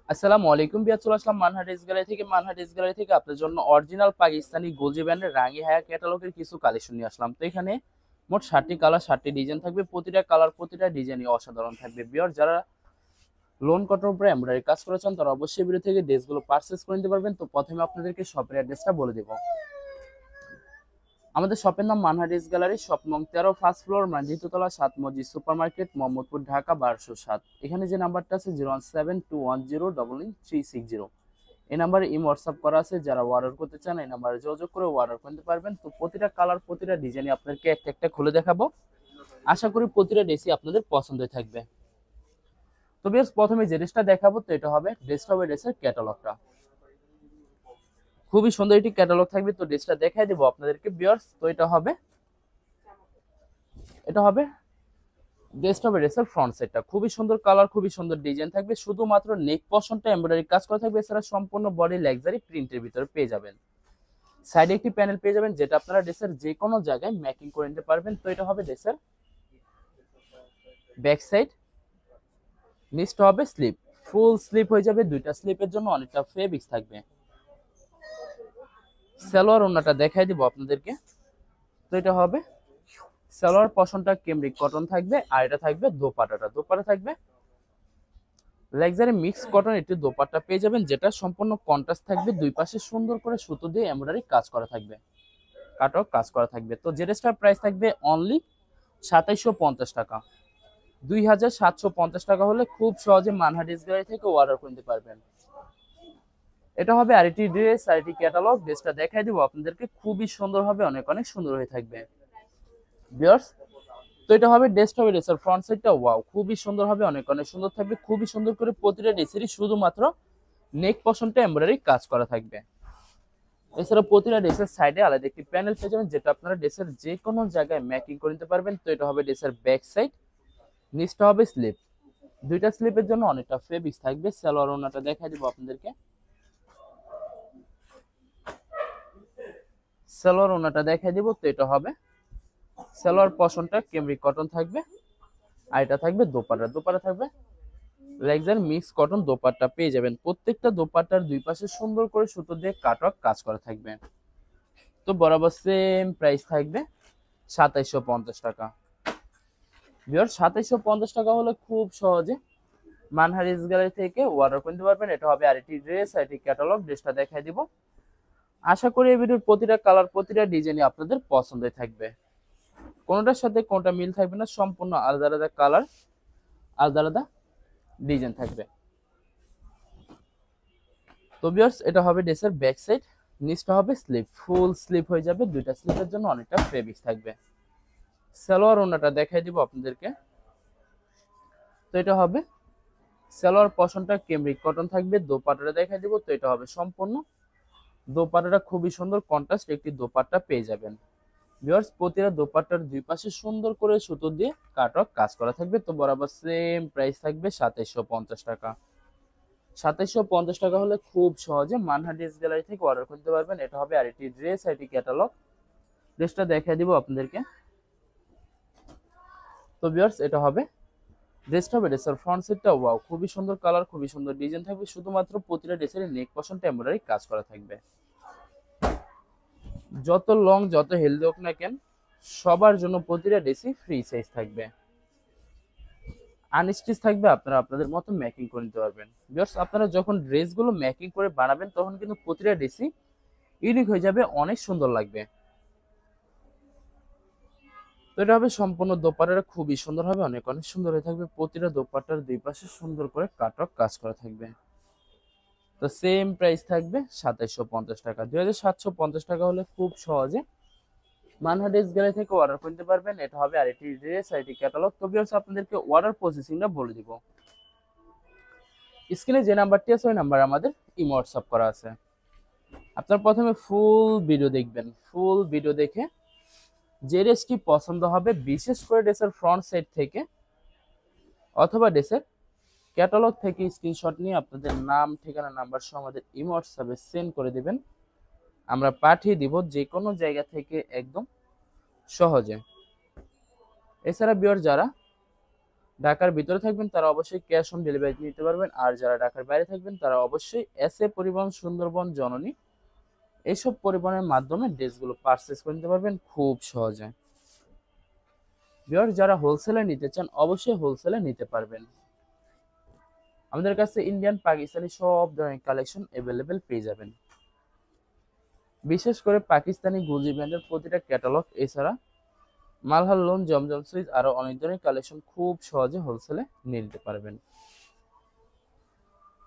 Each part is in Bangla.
আসসালামু আলাইকুম বিয়ার, চলে আসলাম মানহাট ড্রেস গ্যালারি থেকে আপনার জন্য অরিজিনাল পাকিস্তানি গোলজি ব্র্যান্ডের রাঙি হায়া ক্যাটালগের কিছু কালেকশন নিয়ে আসলাম। তো এখানে মোট 60টি কালার, 60টি ডিজাইন থাকবে। প্রতিটা কালার, প্রতিটা ডিজাইনই অসাধারণ থাকবে। বিয়ার, যারা লোন কটন উপরে এমব্রয়ডারি কাজ করেছেন তারা অবশ্যই ভিডিও থেকে ড্রেসগুলো পারচেজ করে নিতে পারবেন। তো প্রথমে আপনাদেরকে শপের অ্যাড্রেসটা বলে দেব। আমাদের শপের নাম মানহাট ড্রেস গ্যালারি, শপ নং 13, ফার্স্ট ফ্লোর, মানজিতুতলা, 7 মসজিদ সুপার মার্কেট, মোহাম্মদপুর, ঢাকা 1207। এখানে যে নাম্বারটা আছে 01721090360, এই নাম্বারে হোয়াটসঅ্যাপ করা আছে। যারা অর্ডার করতে চান এই নাম্বারে যোগাযোগ করে অর্ডার করতে পারবেন। তো প্রতিটা কালার, প্রতিটা ডিজাইন আপনাদেরকে একটা একটা খুলে দেখাবো। আশা করি প্রতিটা ড্রেসই আপনাদের পছন্দের থাকবে। তো বেশ, প্রথমে যে ড্রেসটা দেখাবো তো এটা হবে ড্রেসের ক্যাটালগটা। খুবই সুন্দর একটি ক্যাটালগ থাকবে। তো ড্রেসটা দেখাই দেবো আপনাদেরকে ভিউয়ার্স। তো এটা হবে ড্রেসের ফ্রন্ট সেটটা। খুবই সুন্দর কালার, খুবই সুন্দর ডিজাইন থাকবে। শুধুমাত্র নেক পশনটা এমব্রয়ডারি কাজ করা থাকবে, এছাড়া সম্পূর্ণ বডি লাক্সারি প্রিন্টের ভিতরে পেয়ে যাবেন। সাইডে একটি প্যানেল পেয়ে যাবেন, যেটা আপনারা ড্রেসের যে কোনো জায়গায় ম্যাকিং করে নিতে পারবেন। তো এটা হবে ড্রেসের ব্যাক সাইড। নিচটা হবে স্লিপ, ফুল স্লিপ হয়ে যাবে। দুইটা স্লিপের জন্য অনেকটা ফেব্রিক্স থাকবে। সালোয়ার ওন্নাটা দেখাই দিব আপনাদেরকে। তো এটা হবে সালোয়ার পশনটা কেমব্রিক কটন থাকবে, আর এটা থাকবে দোপাট্টা থাকবে লাক্সারি মিক্স কটন। একটি দোপাট্টা পেয়ে যাবেন, যেটা সম্পূর্ণ কন্ট্রাস্ট থাকবে। দুই পাশে সুন্দর করে সুতো দিয়ে এমব্রয়ডারি কাজ করা থাকবে, কাটক কাজ করা থাকবে। তো যে ড্রেসটার প্রাইস থাকবে অনলি 2750 টাকা। 2750 টাকা হলে খুব সহজে মানহাট ড্রেস গ্যালারি থেকে অর্ডার করতে পারবেন। এটা হবে আরেকটি ড্রেস, আরেকটি ক্যাটালগ। ড্রেসটা দেখাই দিব আপনাদেরকে, খুবই সুন্দর হবে, অনেক অনেক সুন্দর হয়ে থাকবে ভিউয়ার্স। তো এটা হবে ড্রেসের ফ্রন্ট সাইডটা। ওয়াও, খুবই সুন্দর হবে, অনেক অনেক সুন্দর থাকবে। খুবই সুন্দর করে প্রতিটা ড্রেসেরই শুধুমাত্র নেক পশনটা এমব্রয়ডারি কাজ করা থাকবে। এছাড়া প্রতিটা ড্রেসের সাইডে আলাদা একটি প্যানেল পেয়ে যাবেন, যেটা আপনারা ড্রেসের যে কোনো জায়গায় ম্যাকিং করে নিতে পারবেন। তো এটা হবে ড্রেসের ব্যাক সাইড। নিচটা হবে স্লিপ, দুইটা স্লিপের জন্য অনেকটা ফেব্রিক্স থাকবে। সালোয়ার ওন্নাটা দেখাই দিব আপনাদেরকে। সালোয়ার ওন্নাটা দেখাই দিব। তো এটা হবে সালোয়ার পশনটা কেমব্রিক কটন থাকবে, আর এটা থাকবে দোপাট্টা থাকবে লাক্সারি মিক্স কটন দোপাট্টা পেয়ে যাবেন। প্রত্যেকটা দোপাট্টার দুই পাশে সুন্দর করে সুতো দিয়ে কাটওয়ার্ক কাজ করা থাকবে। তো বরাবর সেম প্রাইস থাকবে 2750 টাকা। ভিউয়ার, 2750 টাকা হলে খুব সহজে মানহাট ড্রেস গ্যালারি থেকে অর্ডার করতে পারবেন। এটা হবে আরেকটি ড্রেস, আরেকটি ক্যাটালগ। ড্রেসটা দেখাই দিব। আশা করি এই ভিডিওর প্রতিটা কালার, প্রতিটা ডিজাইনই আপনাদের পছন্দের থাকবে। কোনোটার সাথে কোনোটা মিল থাকবে না, সম্পূর্ণ আলাদা আলাদা কালার, আলাদা আলাদা ডিজাইন থাকবে। তো ভিউয়ার্স, এটা হবে ড্রেসের ব্যাক সাইড। নিচটা হবে স্লিপ, ফুল স্লিপ হয়ে যাবে। দুইটা স্লিপের জন্য অনেকটা ফেব্রিক্স থাকবে। সালোয়ার ওন্নাটা দেখাই দিব আপনাদেরকে। তো এটা হবে সালোয়ার পশনটা কেমব্রিক কটন থাকবে। দোপাট্টাটা দেখাই দিব। তো এটা হবে সম্পূর্ণ দোপাট্টাটা, খুবই সুন্দর কন্ট্রাস্ট একটি দোপাট্টা পেয়ে যাবেন। ভিউয়ার্স, প্রতিটা দোপাট্টার দুই পাশে সুন্দর করে সুতো দিয়ে কাটওয়ার্ক কাজ করা থাকবে। তো বরাবর সেম প্রাইস থাকবে 2750 টাকা। 2750 টাকা হলে খুব সহজে মানহাট ড্রেস গ্যালারি থেকে অর্ডার করতে পারবেন। এটা হবে আরেকটি ড্রেস, আরেকটি ক্যাটালগ। ড্রেসটা দেখাই দিব আপনাদেরকে। তো ভিউয়ার্স, এটা হবে ড্রেসের ফ্রন্ট সাইডটা। ওয়াও, খুবই সুন্দর কালার, খুবই সুন্দর ডিজাইন থাকবে। শুধুমাত্র প্রতিটা ড্রেসের নেক পশনটা এমব্রয়ডারি কাজ করা থাকবে। যত লং, যত হেলদি হোক না কেন, সবার জন্য প্রতিটা ড্রেসই ফ্রি সাইজ থাকবে। আনস্টিচ থাকবে, আপনারা আপনাদের মতো মেকিং করে নিতে পারবেন। ভিউয়ার্স, আপনারা যখন ড্রেসগুলো মেকিং করে বানাবেন তখন কিন্তু প্রতিটা ড্রেসই ইউনিক হয়ে যাবে, অনেক সুন্দর লাগবে। তো এটা হবে সম্পূর্ণ দোপাট্টাটা, খুবই সুন্দর হবে, অনেক অনেক সুন্দর হয়ে থাকবে। প্রতিটা দোপাট্টার দুই পাশে সুন্দর করে কাটওয়ার্ক কাজ করা থাকবে। তো সেম প্রাইস থাকবে 2750 টাকা। 2750 টাকা হলে খুব সহজে মানহাট ড্রেস গ্যালারি থেকে অর্ডার করতে পারবেন। এটা হবে আরেকটি ড্রেস, আরেকটি ক্যাটালগ। তো ভিউয়ার্স, আপনাদেরকে অর্ডার প্রসেসিংটা বলে দিব। স্ক্রিনে যে নাম্বারটি আছে ওই নাম্বারে আমাদের হোয়াটসঅ্যাপ করা আছে। আপনার প্রথমে ফুল ভিডিও দেখবেন। ফুল ভিডিও দেখে যে ড্রেসটি পছন্দ হবে, বিশেষ করে ড্রেসের ফ্রন্ট সাইড থেকে অথবা ড্রেসের ক্যাটালগ থেকে স্ক্রিনশট নিয়ে আপনাদের নাম, ঠিকানা, নাম্বার সহ আমাদের হোয়াটসঅ্যাপে সেন্ড করে দিবেন। আমরা পাঠিয়ে দিব যে কোনো জায়গা থেকে একদম সহজে। এছাড়া ভিউয়ার, যারা ঢাকার ভিতরে থাকবেন তারা অবশ্যই ক্যাশ অন ডেলিভারি নিতে পারবেন, আর যারা ঢাকার বাইরে থাকবেন তারা অবশ্যই এসএ পরিবহন, সুন্দরবন, জননী এইসব পরিবহনের মাধ্যমে ড্রেসগুলো পারচেস করে নিতে পারবেন খুব সহজে। ভিউয়ার্স, যারা হোলসেলে নিতে চান অবশ্যই হোলসেলে নিতে পারবেন। আমাদের কাছে ইন্ডিয়ান, পাকিস্তানি সব ধরনের কালেকশন অ্যাভেলেবেল পেয়ে যাবেন। বিশেষ করে পাকিস্তানি গুজি ব্র্যান্ডের প্রতিটা ক্যাটালগ, এছাড়া মালহার লোন, জমজম সুইচ, আরো অনেক ধরনের কালেকশন খুব সহজে হোলসেলে নিয়ে নিতে পারবেন।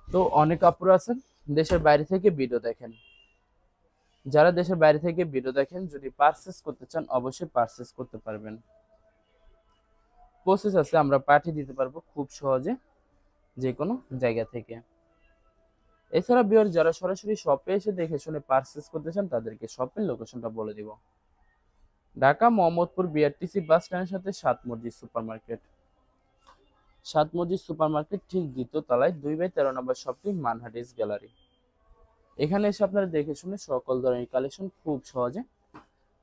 তো অনেক আপুরা আছেন দেশের বাইরে থেকে ভিডিও দেখেন, যারা দেশের বাইরে থেকে ভিডিও দেখেন যদি পারচেস করতে চান অবশ্যই পারচেস করতে পারবেন। প্রসেস আছে, আমরা পাঠিয়ে দিতে পারবো খুব সহজে যে কোনো জায়গা থেকে। এছাড়া ভিউয়ার যারা সরাসরি শপে এসে দেখে শুনে পারচেস করতে চান তাদেরকে শপের লোকেশনটা বলে দিব। ঢাকা মোহাম্মদপুর বিআরটিসি বাস স্ট্যান্ডের সাথে সাত মসজিদ সুপার মার্কেট। সাত মসজিদ সুপার মার্কেট ঠিক দ্বিতীয় তলায় 2/13 নম্বর শপটি মানহাটিস গ্যালারি। এখানে এসে আপনারা দেখে শুনে সকল ধরনের কালেকশন খুব সহজে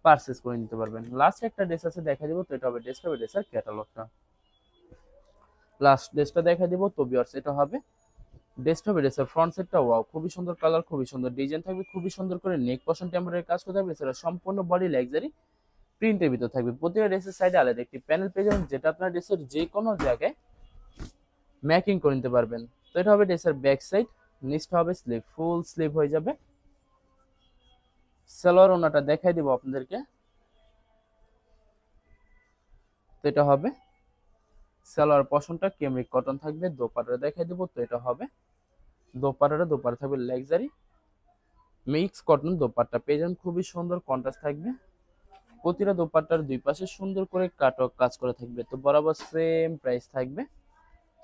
পারচেস করে নিতে পারবেন। লাস্ট একটা ড্রেস আছে দেখা দিব, তো এটা হবে ড্রেসের ক্যাটালগটা। লাস্ট ড্রেসটা দেখা দিব, তো ভিউয়ার্স এটা হবে ড্রেসের ফ্রন্ট সাইডটা। ওয়াও, খুবই সুন্দর কালার, খুবই সুন্দর ডিজাইন থাকবে, খুবই সুন্দর করে নেক পশন টেম্পোরারি কাজ করতে হবে। এছাড়া সম্পূর্ণ বডি লাক্সারি প্রিন্টের ভিতর থাকবে। প্রতিটা ড্রেসের সাইডে আলাদা একটি প্যানেল পেয়ে যাবেন, যেটা আপনার ড্রেসের যে কোনো জায়গায় ম্যাকিং করে নিতে পারবেন। তো এটা হবে ড্রেসের ব্যাক সাইড, নিচটা হবে স্লিভ, ফুল স্লিভ হয়ে যাবে। সালোয়ার ওনাটা দেখাই দিব আপনাদেরকে, তো এটা হবে সালোয়ার পশনটা কেমরিক কটন থাকবে। দোপাট্টা দেখাই দিব, তো এটা হবে দোপাট্টা থাকবে লাক্সারি মিক্স কটন দোপাট্টা পেয়ে যাবেন, খুবই সুন্দর কন্ট্রাস্ট থাকবে। প্রতিটা দোপাট্টার দুই পাশে সুন্দর করে কাটক কাজ করে থাকবে। তো বরাবর সেম প্রাইস থাকবে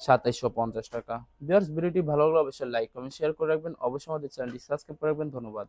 2750 টাকা। ভিউয়ার্স, ভিডিওটি ভালো লাগলে অবশ্যই লাইক কমেন্ট শেয়ার করে রাখবেন, অবশ্যই আমাদের চ্যানেলটি সাবস্ক্রাইব করে রাখবেন। ধন্যবাদ।